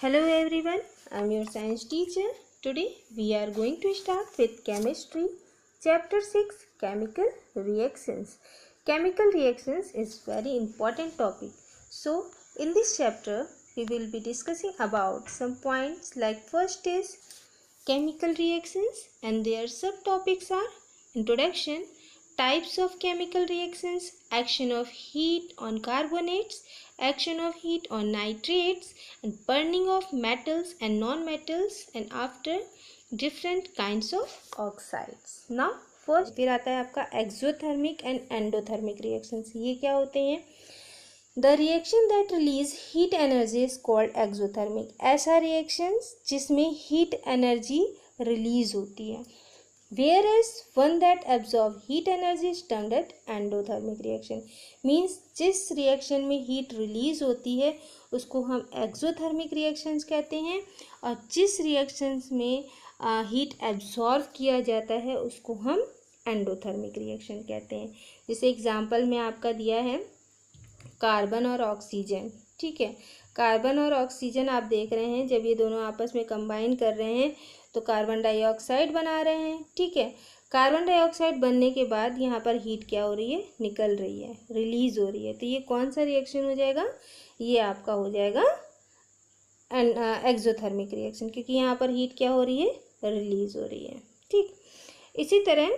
Hello everyone, I'm your science teacher. Today we are going to start with chemistry, chapter 6, chemical reactions. Chemical reactions is very important topic. So in this chapter we will be discussing about some points like first is chemical reactions and their subtopics are introduction, types of chemical reactions, action of heat on carbonates, action of heat on nitrates, and burning of metals and non-metals, and after different kinds of oxides. Now first फिर आता है आपका exothermic and endothermic reactions. ये क्या होते हैं? The reaction that release heat energy is called exothermic. ऐसा reactions जिसमें हीट एनर्जी रिलीज होती है. Whereas one that absorb heat energy is termed as endothermic reaction. Means जिस रिएक्शन में हीट रिलीज होती है उसको हम एक्सोथर्मिक रिएक्शंस कहते हैं, और जिस रिएक्शंस में हीट एब्जॉर्ब किया जाता है उसको हम एंडोथर्मिक रिएक्शन कहते हैं. जैसे एग्जांपल में आपका दिया है कार्बन और ऑक्सीजन. ठीक है, कार्बन और ऑक्सीजन आप देख रहे हैं जब ये दोनों आपस में कंबाइन कर रहे हैं तो कार्बन डाइऑक्साइड बना रहे हैं. ठीक है, कार्बन डाइऑक्साइड बनने के बाद यहाँ पर हीट क्या हो रही है? निकल रही है, रिलीज हो रही है. तो ये कौन सा रिएक्शन हो जाएगा? ये आपका हो जाएगा एक्सोथर्मिक रिएक्शन, क्योंकि यहाँ पर हीट क्या हो रही है? रिलीज हो रही है. ठीक, इसी तरह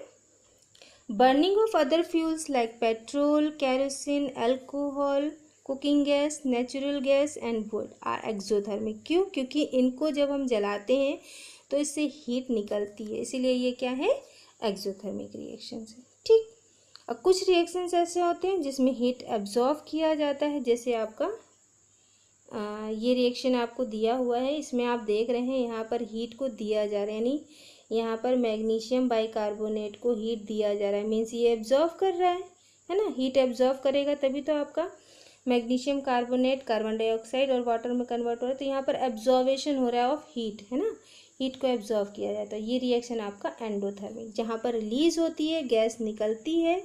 burning of other fuels like petrol, kerosene, alcohol, cooking gas, natural gas and wood are exothermic. क्यों? क्योंकि इनको जब हम जलाते हैं तो इससे हीट निकलती है, इसीलिए ये क्या है? एक्सोथर्मिक रिएक्शन है. ठीक, और कुछ रिएक्शंस ऐसे होते हैं जिसमें हीट एब्जॉर्ब किया जाता है. जैसे आपका ये रिएक्शन आपको दिया हुआ है, इसमें आप देख रहे हैं यहाँ पर हीट को दिया जा रहा है, यानी यहाँ पर मैग्नीशियम बाइकार्बोनेट को हीट दिया जा रहा है. मीन्स ये एब्जॉर्ब कर रहा है ना. हीट एब्जॉर्ब करेगा तभी तो आपका मैग्नीशियम कार्बोनेट कार्बन डाइऑक्साइड और वाटर में कन्वर्ट हो रहा है. तो यहाँ पर एब्जॉर्वेशन हो रहा है ऑफ हीट, है ना. हीट को एब्जॉर्ब किया जाता है. ये रिएक्शन आपका एंडोथर्मिक. जहाँ पर रिलीज होती है, गैस निकलती है,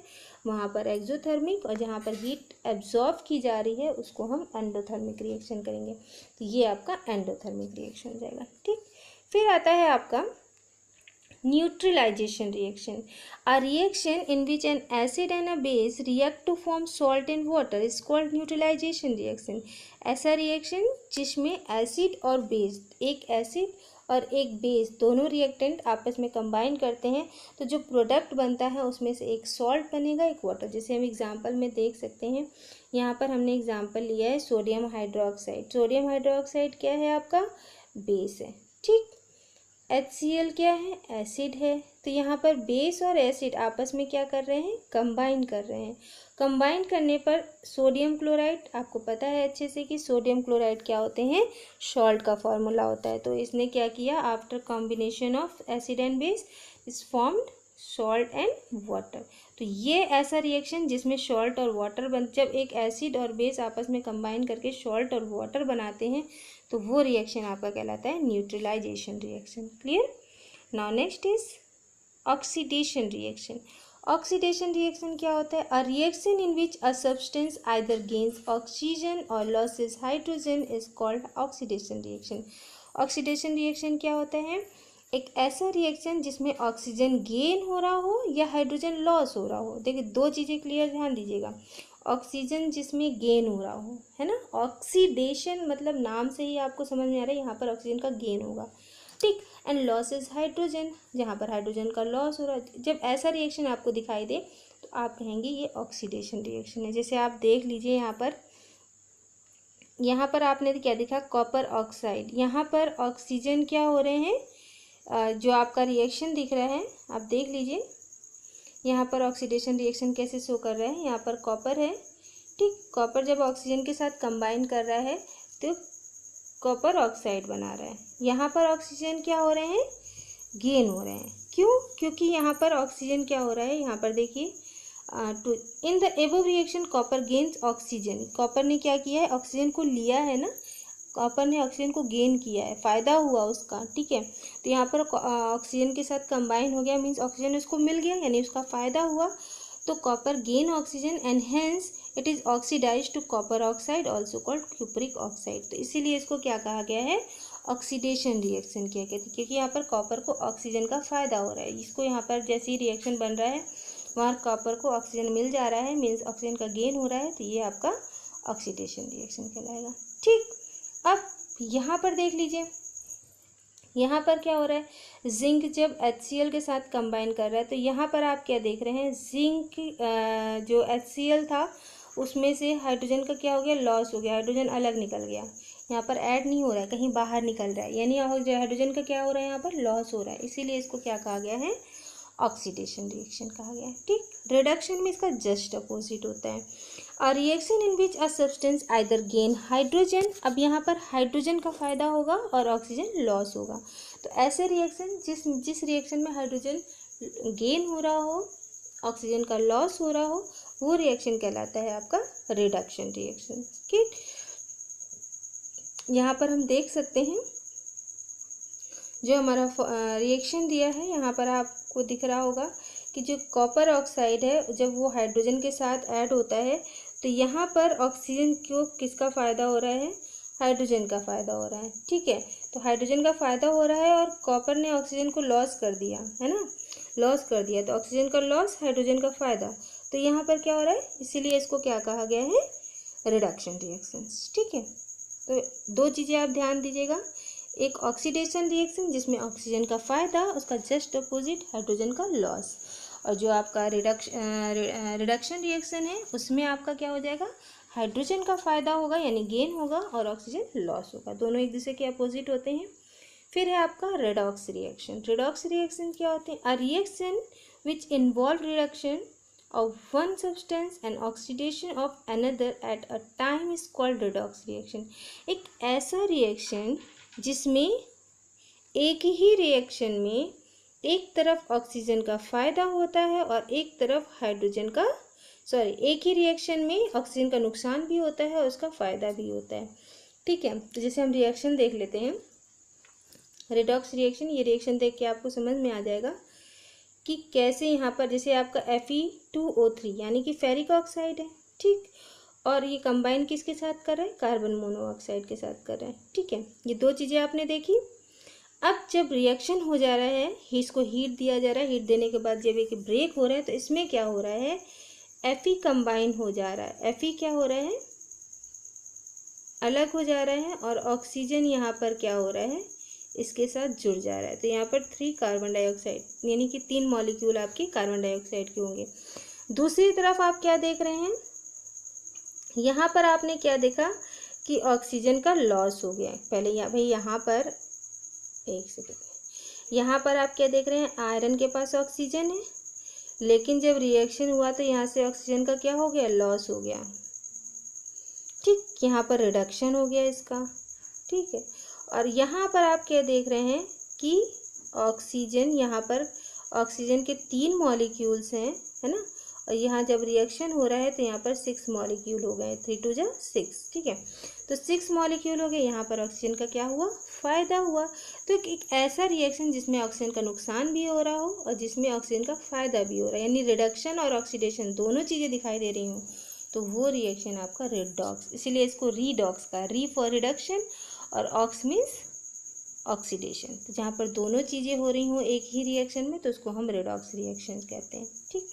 वहाँ पर एक्सोथर्मिक, और जहाँ पर हीट एब्जॉर्ब की जा रही है उसको हम एंडोथर्मिक रिएक्शन करेंगे. तो ये आपका एंडोथर्मिक रिएक्शन हो जाएगा. ठीक, फिर आता है आपका neutralisation reaction. A reaction in which an acid and a base react to form salt in water is called neutralization reaction. ऐसा रिएक्शन जिसमें एसिड और बेस, एक एसिड और एक बेस दोनों रिएक्टेंट आपस में कंबाइन करते हैं तो जो प्रोडक्ट बनता है उसमें से एक सॉल्ट बनेगा, एक वाटर. जैसे हम एग्जांपल में देख सकते हैं, यहाँ पर हमने एग्जांपल लिया है सोडियम हाइड्रोक्साइड. सोडियम हाइड्रोक्साइड क्या है? आपका बेस है. ठीक, HCl क्या है? एसिड है. तो यहाँ पर बेस और एसिड आपस में क्या कर रहे हैं? कंबाइन कर रहे हैं. कंबाइन करने पर सोडियम क्लोराइड, आपको पता है अच्छे से कि सोडियम क्लोराइड क्या होते हैं? सॉल्ट का फॉर्मूला होता है. तो इसने क्या किया? After combination of acid and base is formed salt and water. तो ये ऐसा रिएक्शन जिसमें सॉल्ट और वाटर जब एक एसिड और बेस आपस में कंबाइन करके सॉल्ट और वाटर बनाते हैं तो वो रिएक्शन आपका कहलाता है neutralisation reaction. Clear? Now next is oxidation reaction. Oxidation reaction क्या होता है? A reaction in which a substance either gains oxygen और losses hydrogen is called oxidation reaction. Oxidation reaction क्या होता है? एक ऐसा रिएक्शन जिसमें ऑक्सीजन गेन हो रहा हो या हाइड्रोजन लॉस हो रहा हो. देखिए दो चीज़ें क्लियर ध्यान दीजिएगा. ऑक्सीजन जिसमें गेन हो रहा हो, है ना. ऑक्सीडेशन मतलब नाम से ही आपको समझ में आ रहा है यहाँ पर ऑक्सीजन का गेन होगा. ठीक, एंड लॉस इज हाइड्रोजन, जहाँ पर हाइड्रोजन का लॉस हो रहा है. जब ऐसा रिएक्शन आपको दिखाई दे तो आप कहेंगे ये ऑक्सीडेशन रिएक्शन है. जैसे आप देख लीजिए यहाँ पर आपने क्या देखा? Copper oxide. यहाँ पर ऑक्सीजन क्या हो रहे हैं? जो आपका रिएक्शन दिख रहा है आप देख लीजिए, यहाँ पर ऑक्सीडेशन रिएक्शन कैसे शो कर रहा है. यहाँ पर कॉपर है. ठीक, कॉपर जब ऑक्सीजन के साथ कंबाइन कर रहा है तो कॉपर ऑक्साइड बना रहा है. यहाँ पर ऑक्सीजन क्या हो रहे हैं? गेन हो रहे हैं. क्यों? क्योंकि यहाँ पर ऑक्सीजन क्या हो रहा है? यहाँ पर देखिए, in the above reaction copper gains oxygen. Copper ने क्या किया है? ऑक्सीजन को लिया है ना. कॉपर ने ऑक्सीजन को गेन किया है, फ़ायदा हुआ उसका. ठीक है, तो यहाँ पर ऑक्सीजन के साथ कंबाइन हो गया, मीन्स ऑक्सीजन उसको मिल गया, यानी उसका फ़ायदा हुआ. तो copper gain oxygen and hence it is oxidise to copper oxide also called cupric oxide. तो इसीलिए इसको क्या कहा गया है, ऑक्सीडेशन रिएक्शन किया गया, क्योंकि यहाँ पर कॉपर को ऑक्सीजन का फ़ायदा हो रहा है। इसको यहाँ पर जैसे ही रिएक्शन बन रहा है वहाँ कॉपर को ऑक्सीजन मिल जा रहा है, मीन्स ऑक्सीजन का गेन हो रहा है, तो ये आपका ऑक्सीडेशन रिएक्शन कहलाएगा। ठीक, अब यहाँ पर देख लीजिए, यहाँ पर क्या हो रहा है, जिंक जब HCl के साथ कंबाइन कर रहा है, तो यहाँ पर आप क्या देख रहे हैं, जिंक जो HCl था उसमें से हाइड्रोजन का क्या हो गया, लॉस हो गया, हाइड्रोजन अलग निकल गया, यहाँ पर ऐड नहीं हो रहा है, कहीं बाहर निकल रहा है, यानी जो हाइड्रोजन का क्या हो रहा है, यहाँ पर लॉस हो रहा है, इसीलिए इसको क्या कहा गया है, ऑक्सीडेशन रिएक्शन कहा गया है। ठीक, रिडक्शन में इसका जस्ट अपोजिट होता है, a reaction in which a substance either gain hydrogen, अब यहाँ पर हाइड्रोजन का फ़ायदा होगा और ऑक्सीजन लॉस होगा। तो ऐसे रिएक्शन जिस रिएक्शन में हाइड्रोजन गेन हो रहा हो, ऑक्सीजन का लॉस हो रहा हो, वो रिएक्शन कहलाता है आपका रिडक्शन रिएक्शन। ठीक, यहाँ पर हम देख सकते हैं जो हमारा रिएक्शन दिया है, यहाँ पर आपको दिख रहा होगा कि जो कॉपर ऑक्साइड है जब वो हाइड्रोजन के साथ ऐड होता है तो यहाँ पर ऑक्सीजन को किसका फ़ायदा हो रहा है, हाइड्रोजन का फ़ायदा हो रहा है। ठीक है, तो हाइड्रोजन का फ़ायदा हो रहा है और कॉपर ने ऑक्सीजन को लॉस कर दिया है ना, लॉस कर दिया, तो ऑक्सीजन का लॉस, हाइड्रोजन का फ़ायदा, तो यहाँ पर क्या हो रहा है, इसीलिए इसको क्या कहा गया है, रिडक्शन रिएक्शंस। ठीक है, तो दो चीज़ें आप ध्यान दीजिएगा, एक ऑक्सीडेशन रिएक्शन जिसमें ऑक्सीजन का फ़ायदा, उसका जस्ट अपोजिट हाइड्रोजन का लॉस, और जो आपका रिडक्शन रिएक्शन है उसमें आपका क्या हो जाएगा, हाइड्रोजन का फ़ायदा होगा यानी गेन होगा और ऑक्सीजन लॉस होगा, दोनों एक दूसरे के अपोजिट होते हैं। फिर है आपका रेडॉक्स रिएक्शन। रेडॉक्स रिएक्शन क्या होते हैं, a reaction which involve reduction of one substance and oxidation of another at a time is called redox reaction। एक ऐसा रिएक्शन जिसमें एक ही रिएक्शन में एक तरफ ऑक्सीजन का फ़ायदा होता है और एक तरफ हाइड्रोजन का, एक ही रिएक्शन में ऑक्सीजन का नुकसान भी होता है और उसका फ़ायदा भी होता है। ठीक है, तो जैसे हम रिएक्शन देख लेते हैं, रेडॉक्स रिएक्शन, ये रिएक्शन देख के आपको समझ में आ जाएगा कि कैसे यहाँ पर जैसे आपका Fe2O3 यानी कि फेरिक ऑक्साइड है। ठीक, और ये कंबाइन किसके साथ कर रहे हैं, कार्बन मोनोऑक्साइड के साथ कर रहे हैं। ठीक है, ये दो चीज़ें आपने देखी। अब जब रिएक्शन हो जा रहा है, इसको हीट दिया जा रहा है, हीट देने के बाद जब एक ब्रेक हो रहा है तो इसमें क्या हो रहा है, Fe कंबाइन हो जा रहा है, Fe क्या हो रहा है, अलग हो जा रहा है और ऑक्सीजन यहाँ पर क्या हो रहा है, इसके साथ जुड़ जा रहा है, तो यहाँ पर 3 कार्बन डाइऑक्साइड यानी कि 3 मॉलिक्यूल आपके कार्बन डाइऑक्साइड के होंगे। दूसरी तरफ आप क्या देख रहे हैं, यहाँ पर आपने क्या देखा कि ऑक्सीजन का लॉस हो गया। पहले यहाँ पर एक सेकेंड, यहाँ पर आप क्या देख रहे हैं, आयरन के पास ऑक्सीजन है, लेकिन जब रिएक्शन हुआ तो यहाँ से ऑक्सीजन का क्या हो गया, लॉस हो गया। ठीक, यहाँ पर रिडक्शन हो गया इसका। ठीक है, और यहाँ पर आप क्या देख रहे हैं कि ऑक्सीजन, यहाँ पर ऑक्सीजन के 3 मॉलिक्यूल्स हैं, है ना, और यहाँ जब रिएक्शन हो रहा है तो यहाँ पर 6 मॉलिक्यूल हो गए, 3 2 जा 6। ठीक है, तो 6 मॉलिक्यूल हो गए, यहाँ पर ऑक्सीजन का क्या हुआ, फ़ायदा हुआ। तो एक ऐसा रिएक्शन जिसमें ऑक्सीजन का नुकसान भी हो रहा हो और जिसमें ऑक्सीजन का फ़ायदा भी हो रहा है, यानी रिडक्शन और ऑक्सीडेशन दोनों चीज़ें दिखाई दे रही हों, तो वो रिएक्शन आपका रेडॉक्स, इसीलिए इसको रीडॉक्स का, री फॉर रिडक्शन और ऑक्स मीन्स ऑक्सीडेशन। तो जहाँ पर दोनों चीज़ें हो रही हों एक ही रिएक्शन में तो उसको हम रेडॉक्स रिएक्शन कहते हैं। ठीक,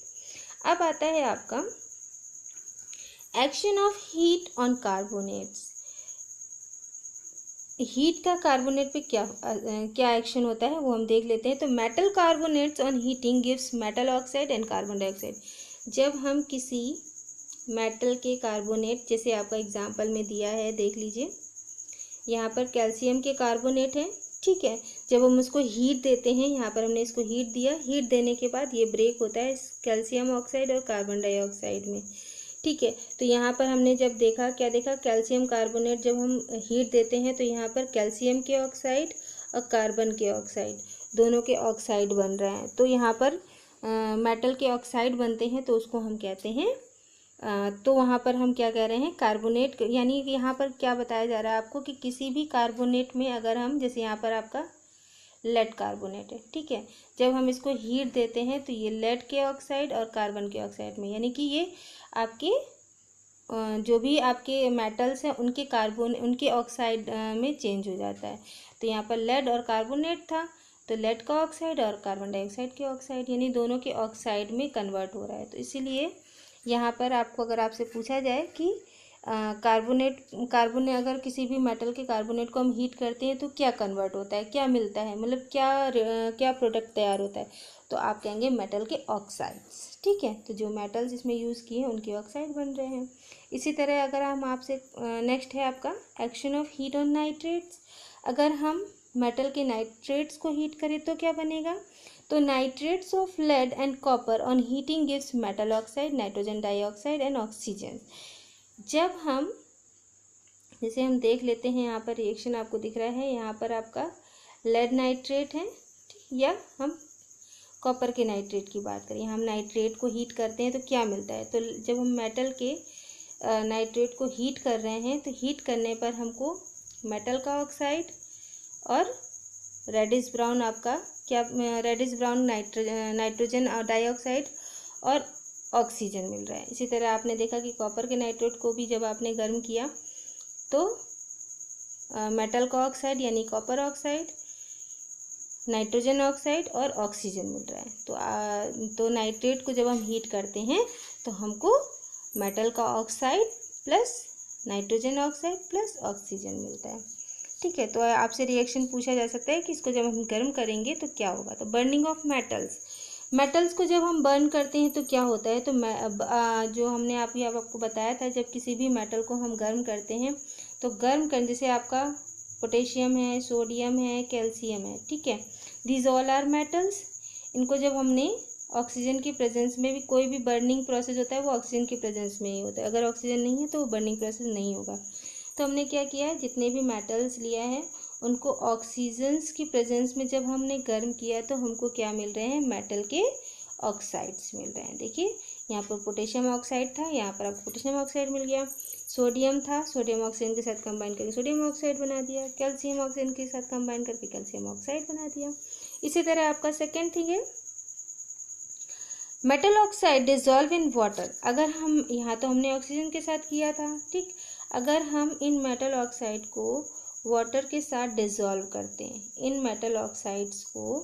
अब आता है आपका action of heat on carbonates. Heat का कार्बोनेट पे क्या एक्शन होता है वो हम देख लेते हैं। तो metal carbonates on heating gives metal oxide and carbon dioxide. जब हम किसी मेटल के कार्बोनेट, जैसे आपका एग्जाम्पल में दिया है, देख लीजिए, यहाँ पर कैल्शियम के कार्बोनेट हैं। ठीक है, जब हम उसको हीट देते हैं, यहाँ पर हमने इसको हीट दिया, हीट देने के बाद ये ब्रेक होता है कैल्शियम ऑक्साइड और कार्बन डाइऑक्साइड में। ठीक है, तो यहाँ पर हमने जब देखा, क्या देखा, कैल्शियम कार्बोनेट जब हम हीट देते हैं तो यहाँ पर कैल्शियम के ऑक्साइड और कार्बन के ऑक्साइड दोनों के ऑक्साइड बन रहे हैं। तो यहाँ पर मेटल के ऑक्साइड बनते हैं तो उसको हम कहते हैं, तो वहाँ पर हम क्या कह रहे हैं, कार्बोनेट, यानी कि यहाँ पर क्या बताया जा रहा है आपको कि किसी भी कार्बोनेट में अगर हम, जैसे यहाँ पर आपका लेड कार्बोनेट है। ठीक है, जब हम इसको हीट देते हैं तो ये लेड के ऑक्साइड और कार्बन के ऑक्साइड में, यानी कि ये आपके जो भी आपके मेटल्स हैं उनके ऑक्साइड में चेंज हो जाता है। तो यहाँ पर लेड और कार्बोनेट था, तो लेड का ऑक्साइड और कार्बन डाइऑक्साइड के ऑक्साइड, यानी दोनों के ऑक्साइड में कन्वर्ट हो रहा है। तो इसीलिए यहाँ पर आपको अगर आपसे पूछा जाए कि कार्बोनेट अगर किसी भी मेटल के कार्बोनेट को हम हीट करते हैं तो क्या कन्वर्ट होता है, क्या मिलता है, मतलब क्या प्रोडक्ट तैयार होता है, तो आप कहेंगे मेटल के ऑक्साइड्स। ठीक है, तो जो मेटल्स इसमें यूज़ किए हैं उनके ऑक्साइड बन रहे हैं। इसी तरह अगर हम आपसे नेक्स्ट है आपका action of heat on nitrates. अगर हम मेटल के नाइट्रेट्स को हीट करें तो क्या बनेगा, तो nitrates of lead and copper on heating gives metal oxide, nitrogen dioxide and oxygen. जब हम जैसे हम देख लेते हैं, यहाँ पर रिएक्शन आपको दिख रहा है, यहाँ पर आपका लेड नाइट्रेट है या हम कॉपर के नाइट्रेट की बात करें, हम नाइट्रेट को हीट करते हैं तो क्या मिलता है, तो जब हम मेटल के नाइट्रेट को हीट कर रहे हैं तो हीट करने पर हमको मेटल का ऑक्साइड और रेडिश ब्राउन आपका क्या रेडिश ब्राउन नाइट्रोजन डाइऑक्साइड और ऑक्सीजन मिल रहा है। इसी तरह आपने देखा कि कॉपर के नाइट्रेट को भी जब आपने गर्म किया तो मेटल का ऑक्साइड यानी कॉपर ऑक्साइड, नाइट्रोजन ऑक्साइड और ऑक्सीजन मिल रहा है। तो नाइट्रेट को जब हम हीट करते हैं तो हमको मेटल का oxide plus nitrogen oxide plus oxygen मिलता है। ठीक है, तो आपसे रिएक्शन पूछा जा सकता है कि इसको जब हम गर्म करेंगे तो क्या होगा। तो बर्निंग ऑफ मेटल्स को जब हम बर्न करते हैं तो क्या होता है, तो जो हमने आपको बताया था, जब किसी भी मेटल को हम गर्म करते हैं तो गर्म कर, जैसे आपका पोटेशियम है, सोडियम है, कैल्शियम है, ठीक है, दीज ऑल आर मेटल्स। इनको जब हमने ऑक्सीजन की प्रेजेंस में भी, कोई भी बर्निंग प्रोसेस होता है वो ऑक्सीजन की प्रेजेंस में ही होता है, अगर ऑक्सीजन नहीं है तो वो बर्निंग प्रोसेस नहीं होगा। तो हमने क्या किया है, जितने भी मेटल्स लिया है उनको ऑक्सीजन्स की प्रेजेंस में जब हमने गर्म किया तो हमको क्या मिल रहे हैं, मेटल के ऑक्साइड्स मिल रहे हैं। देखिए यहाँ पर पोटेशियम ऑक्साइड था, यहाँ पर आपको पोटेशियम ऑक्साइड मिल गया, सोडियम था, सोडियम ऑक्सीजन के साथ कंबाइन करके सोडियम ऑक्साइड बना दिया, कैल्शियम ऑक्सीजन के साथ कंबाइन करके कैल्शियम ऑक्साइड बना दिया। इसी तरह आपका सेकेंड थिंग है metal oxide dissolve in water. अगर हम यहाँ तो हमने ऑक्सीजन के साथ किया था, ठीक, अगर हम इन मेटल ऑक्साइड को वाटर के साथ डिजॉल्व करते हैं, इन मेटल ऑक्साइड्स को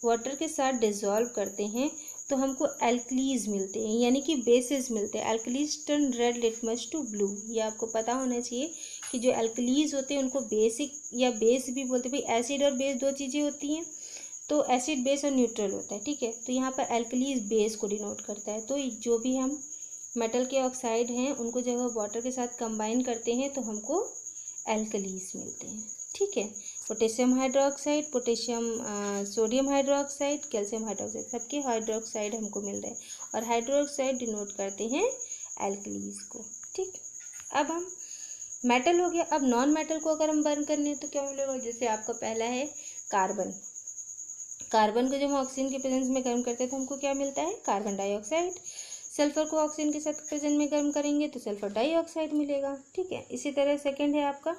वाटर के साथ डिजॉल्व करते हैं तो हमको एल्कलीज मिलते हैं, यानी कि बेसिस मिलते हैं। Alkalis turn red litmus to blue. ये आपको पता होना चाहिए कि जो एल्कलीज होते हैं उनको बेसिक या बेस भी बोलते हैं। भाई एसिड और बेस दो चीज़ें होती हैं, तो एसिड बेस और न्यूट्रल होता है, ठीक है। तो यहाँ पर एल्कलीज बेस को डिनोट करता है। तो जो भी हम मेटल के ऑक्साइड हैं उनको जब हम वाटर के साथ कंबाइन करते हैं तो हमको एल्कलीज मिलते हैं, ठीक है। Potassium hydroxide, sodium hydroxide, calcium hydroxide, सबके हाइड्रोक्साइड हमको मिल रहे हैं और हाइड्रोक्साइड डिनोट करते हैं एल्कलीज को, ठीक। अब हम मेटल हो गया, अब नॉन मेटल को अगर हम बर्न करने हैं तो क्या मिलेगा, जैसे आपका पहला है कार्बन को जब हम ऑक्सीजन के प्रेजेंस में गर्म करते हैं तो हमको क्या मिलता है, कार्बन डाइऑक्साइड। सल्फर को ऑक्सीजन के साथ प्रेजेंट में गर्म करेंगे तो सल्फर डाइऑक्साइड मिलेगा, ठीक है। इसी तरह सेकंड है आपका,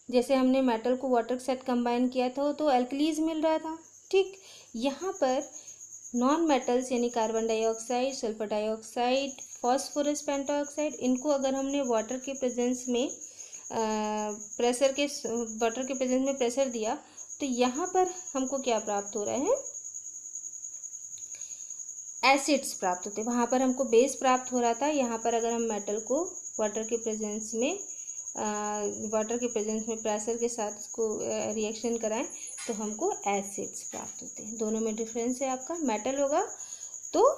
जैसे हमने मेटल को वाटर के साथ कंबाइन किया था तो एल्कलीज मिल रहा था, ठीक। यहाँ पर नॉन मेटल्स यानी carbon dioxide, sulphur dioxide, phosphorus pentoxide, इनको अगर हमने वाटर के प्रेजेंस में प्रेशर दिया तो यहाँ पर हमको क्या प्राप्त हो रहा है, एसिड्स प्राप्त होते हैं। वहाँ पर हमको बेस प्राप्त हो रहा था, यहाँ पर अगर हम मेटल को वाटर के प्रेजेंस में प्रेशर के साथ उसको रिएक्शन कराएं तो हमको एसिड्स प्राप्त होते हैं। दोनों में डिफरेंस है आपका, मेटल होगा तो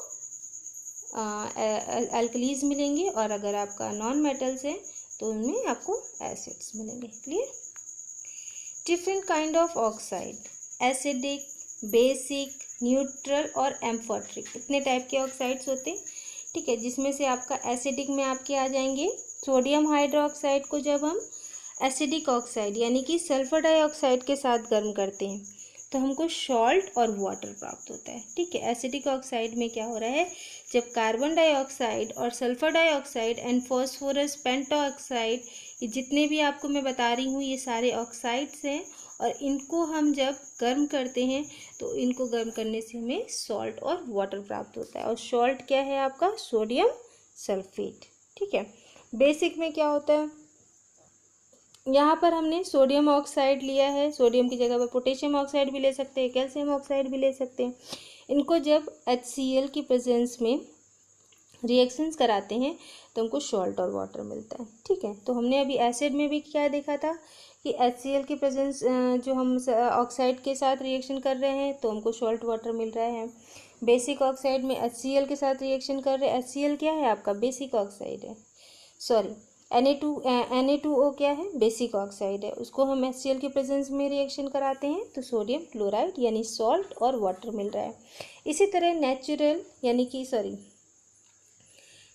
एल्कलीज मिलेंगे और अगर आपका नॉन मेटल्स है तो उनमें आपको एसिड्स मिलेंगे। Clear. Different kind of oxide, acidic, basic, neutral और एम्फोट्रिक, इतने टाइप के ऑक्साइड्स होते हैं, ठीक है। जिसमें से आपका एसिडिक में आपके आ जाएंगे सोडियम हाइड्रोक्साइड को जब हम एसिडिक ऑक्साइड यानी कि सल्फर डाइऑक्साइड के साथ गर्म करते हैं तो हमको सॉल्ट और वाटर प्राप्त होता है, ठीक है। एसिडिक ऑक्साइड में क्या हो रहा है, जब कार्बन डाइऑक्साइड और sulphur dioxide and phosphorus pentoxide, ये जितने भी आपको मैं बता रही हूँ ये सारे ऑक्साइड्स हैं और इनको हम जब गर्म करते हैं तो इनको गर्म करने से हमें सॉल्ट और वाटर प्राप्त होता है। और सॉल्ट क्या है आपका, सोडियम सल्फेट, ठीक है। बेसिक में क्या होता है, यहाँ पर हमने सोडियम ऑक्साइड लिया है, सोडियम की जगह पर पोटेशियम ऑक्साइड भी ले सकते हैं, कैल्शियम ऑक्साइड भी ले सकते हैं। इनको जब HCl की प्रेजेंस में रिएक्शंस कराते हैं तो हमको सॉल्ट और वाटर मिलता है। ठीक है, तो हमने अभी एसिड में भी क्या देखा था कि HCl की प्रेजेंस जो हम ऑक्साइड के साथ रिएक्शन कर रहे हैं तो हमको सॉल्ट वाटर मिल रहा है। बेसिक ऑक्साइड में HCl के साथ रिएक्शन कर रहे हैं, HCl क्या है आपका, बेसिक ऑक्साइड है, सॉरी Na2O क्या है, बेसिक ऑक्साइड है, उसको हम HCl के प्रेजेंस में रिएक्शन कराते हैं तो सोडियम क्लोराइड यानी सॉल्ट और वाटर मिल रहा है। इसी तरह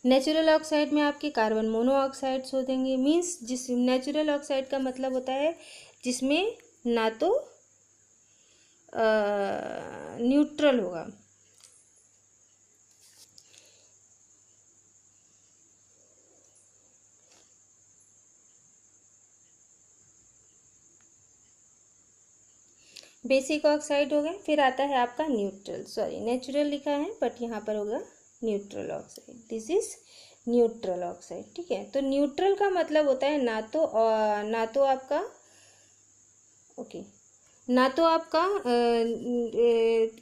नेचुरल ऑक्साइड में आपके कार्बन मोनोऑक्साइड्स हो देंगे। मीन्स जिस नेचुरल ऑक्साइड का मतलब होता है जिसमें ना तो न्यूट्रल होगा, बेसिक ऑक्साइड हो गए, फिर आता है आपका न्यूट्रल, सॉरी नेचुरल लिखा है बट यहाँ पर होगा neutral oxide, this is neutral oxide. ठीक है, तो न्यूट्रल का मतलब होता है ना तो आपका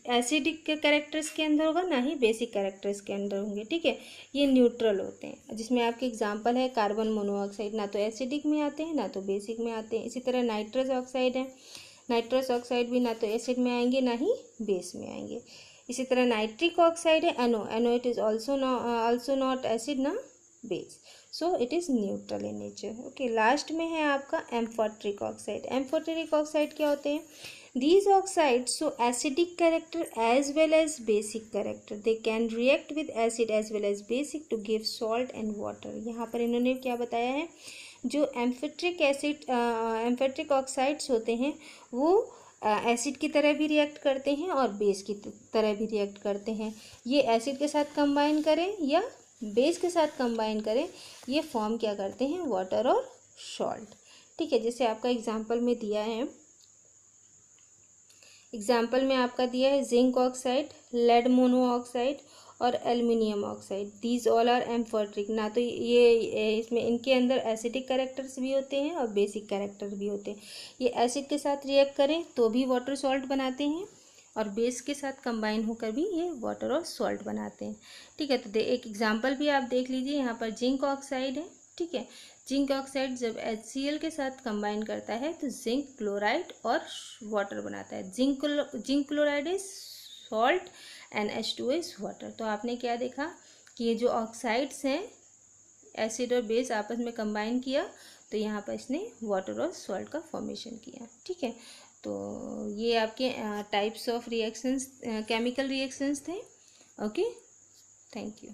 एसिडिक के कैरेक्टर्स के अंदर होगा, ना ही बेसिक कैरेक्टर्स के अंदर होंगे। ठीक है, ये न्यूट्रल होते हैं, जिसमें आपके एग्जांपल है कार्बन मोनोऑक्साइड, ना तो एसिडिक में आते हैं ना तो बेसिक में आते हैं। इसी तरह नाइट्रस ऑक्साइड है, नाइट्रस ऑक्साइड भी ना तो एसिड में आएंगे ना ही बेस में आएंगे। इसी तरह नाइट्रिक ऑक्साइड है NO it is also not acid ना base, so it is neutral in nature. Okay, last में है आपका एम्फोटेरिक ऑक्साइड। एम्फोटेरिक ऑक्साइड क्या होते हैं, these oxides show acidic character as well as basic character, they can react with acid as well as basic to give salt and water। यहाँ पर इन्होंने क्या बताया है, जो एम्फेट्रिक ऑक्साइड्स होते हैं वो एसिड की तरह भी रिएक्ट करते हैं और बेस की तरह भी रिएक्ट करते हैं। ये एसिड के साथ कंबाइन करें या बेस के साथ कंबाइन करें, ये फॉर्म क्या करते हैं, वाटर और सॉल्ट। ठीक है, जैसे आपका एग्जांपल में दिया है, एग्जाम्पल में आपका दिया है जिंक ऑक्साइड, लेड मोनोऑक्साइड और aluminium oxide, these all are amphoteric. ना तो ये इसमें इनके अंदर एसिडिक कैरेक्टर्स भी होते हैं और बेसिक कैरेक्टर भी होते हैं। ये एसिड के साथ रिएक्ट करें तो भी वाटर सॉल्ट बनाते हैं और बेस के साथ कंबाइन होकर भी ये वाटर और सॉल्ट बनाते हैं। ठीक है, तो एक एग्जाम्पल भी आप देख लीजिए, यहाँ पर जिंक ऑक्साइड है। ठीक है, जिंक ऑक्साइड जब HCl के साथ कंबाइन करता है तो जिंक क्लोराइड और वाटर बनाता है। Zinc chloride is salt and H2O is water. तो आपने क्या देखा कि ये जो ऑक्साइड्स हैं एसिड और बेस आपस में कंबाइन किया तो यहाँ पर इसने वाटर और सॉल्ट का फॉर्मेशन किया। ठीक है, तो ये आपके types of reactions, chemical reactions थे। Okay, thank you.